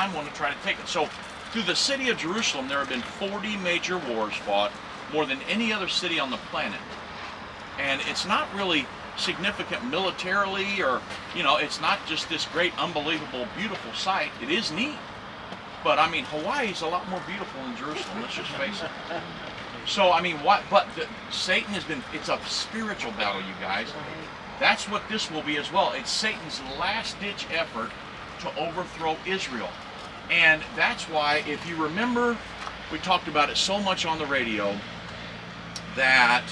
I'm going to try to take it. So through the city of Jerusalem, there have been 40 major wars fought, more than any other city on the planet. And it's not really significant militarily, or, you know, it's not just this great, unbelievable, beautiful sight. It is neat. But I mean, Hawaii's a lot more beautiful than Jerusalem, let's just face it. So, I mean, Satan has been, it's a spiritual battle, you guys. That's what this will be as well. It's Satan's last-ditch effort to overthrow Israel. And that's why, if you remember, we talked about it so much on the radio, that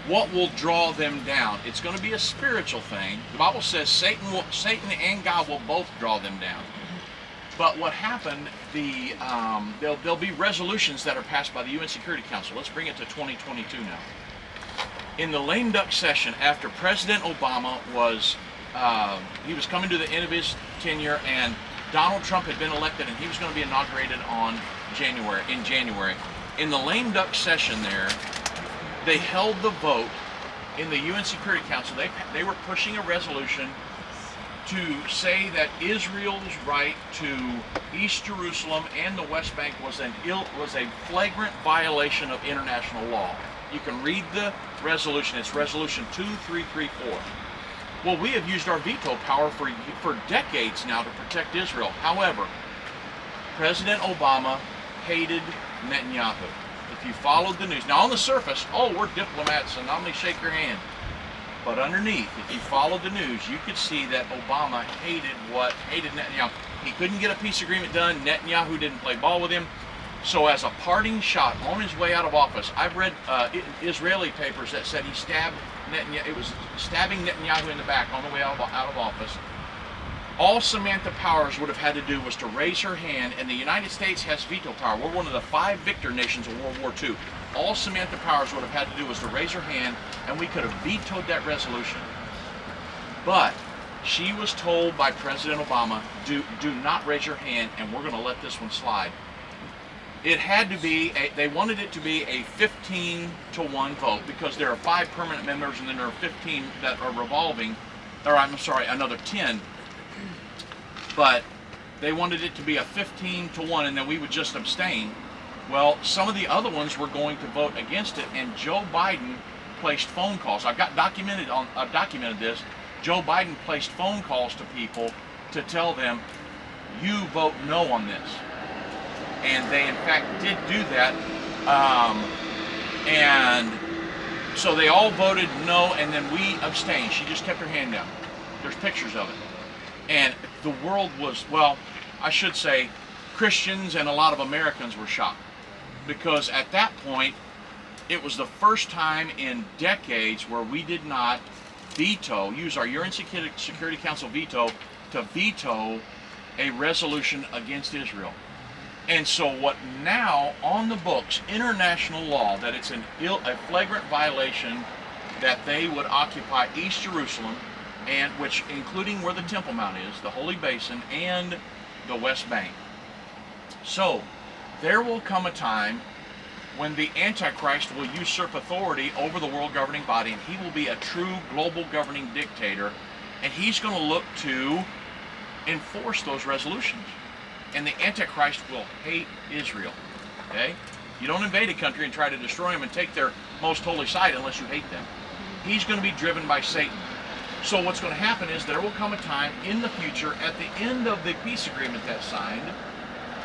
what will draw them down? It's going to be a spiritual thing. The Bible says Satan and God will both draw them down. But what happened, there'll be resolutions that are passed by the UN Security Council. Let's bring it to 2022 now. In the lame duck session, after President Obama was coming to the end of his tenure, and Donald Trump had been elected, and he was going to be inaugurated in January. In the lame duck session there, they held the vote in the UN Security Council. They were pushing a resolution to say that Israel's right to East Jerusalem and the West Bank was a flagrant violation of international law. You can read the resolution. It's Resolution 2334. Well, we have used our veto power for decades now to protect Israel. However, President Obama hated Netanyahu. If you followed the news, now on the surface, oh, we're diplomats and I'm going to shake your hand. But underneath, if you followed the news, you could see that Obama hated Netanyahu. He couldn't get a peace agreement done. Netanyahu didn't play ball with him. So as a parting shot on his way out of office, I've read Israeli papers that said he stabbed Netanyahu. It was stabbing Netanyahu in the back on the way out of office. All Samantha Powers would have had to do was to raise her hand, and the United States has veto power. We're one of the 5 victor nations of World War II. All Samantha Powers would have had to do was to raise her hand, and we could have vetoed that resolution. But she was told by President Obama, do not raise your hand, and we're going to let this one slide. It had to be, they wanted it to be a 15-to-1 vote, because there are 5 permanent members, and then there are 15 that are revolving, or I'm sorry, another 10. But they wanted it to be a 15-to-1, and then we would just abstain. Well, some of the other ones were going to vote against it, and Joe Biden placed phone calls. I've documented this. Joe Biden placed phone calls to people to tell them, you vote no on this. And they in fact did do that. And so they all voted no, and then we abstained. She just kept her hand down. There's pictures of it. And the world was, well, I should say, Christians and a lot of Americans were shocked. Because at that point, it was the first time in decades where we did not use our UN Security Council veto to veto a resolution against Israel. And so what now, on the books, international law, that it's a flagrant violation that they would occupy East Jerusalem, and which including where the Temple Mount is, the Holy Basin, and the West Bank. So there will come a time when the Antichrist will usurp authority over the world governing body, and he will be a true global governing dictator, and he's going to look to enforce those resolutions. And the Antichrist will hate Israel. Okay? You don't invade a country and try to destroy them and take their most holy site unless you hate them. He's going to be driven by Satan. So what's going to happen is there will come a time in the future, at the end of the peace agreement that's signed,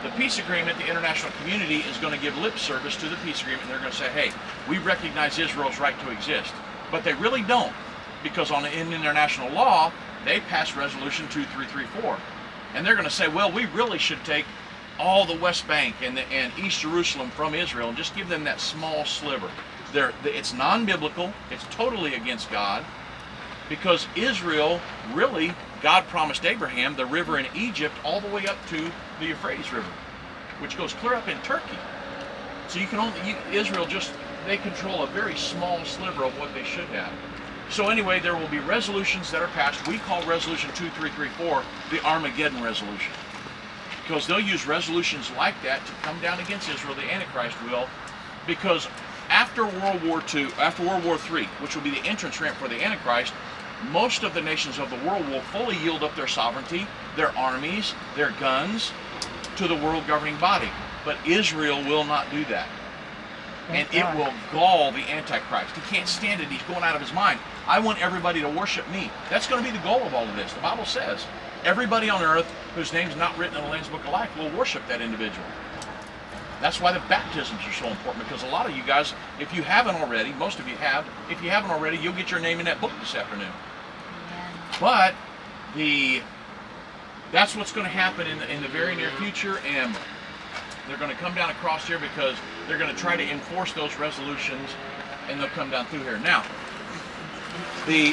the peace agreement, the international community is going to give lip service to the peace agreement. They're going to say, hey, we recognize Israel's right to exist. But they really don't, because in international law, they passed Resolution 2334. And they're going to say, well, we really should take all the West Bank and East Jerusalem from Israel and just give them that small sliver. It's non-biblical. It's totally against God. Because Israel, really, God promised Abraham the river in Egypt all the way up to the Euphrates River, which goes clear up in Turkey. So Israel they control a very small sliver of what they should have. So anyway, there will be resolutions that are passed. We call Resolution 2334 the Armageddon Resolution, because they'll use resolutions like that to come down against Israel, the Antichrist will, because after World War II, after World War III, which will be the entrance ramp for the Antichrist, most of the nations of the world will fully yield up their sovereignty, their armies, their guns, to the world governing body. But Israel will not do that. And Thank it God. will gall the Antichrist. He can't stand it. He's going out of his mind. I want everybody to worship me. That's going to be the goal of all of this. The Bible says everybody on earth whose name's not written in the Lamb's Book of Life will worship that individual. That's why the baptisms are so important, because a lot of you guys, if you haven't already, most of you have, if you haven't already, you'll get your name in that book this afternoon. But that's what's going to happen in the very near future, and they're going to come down across here because they're going to try to enforce those resolutions, and they'll come down through here. Now, the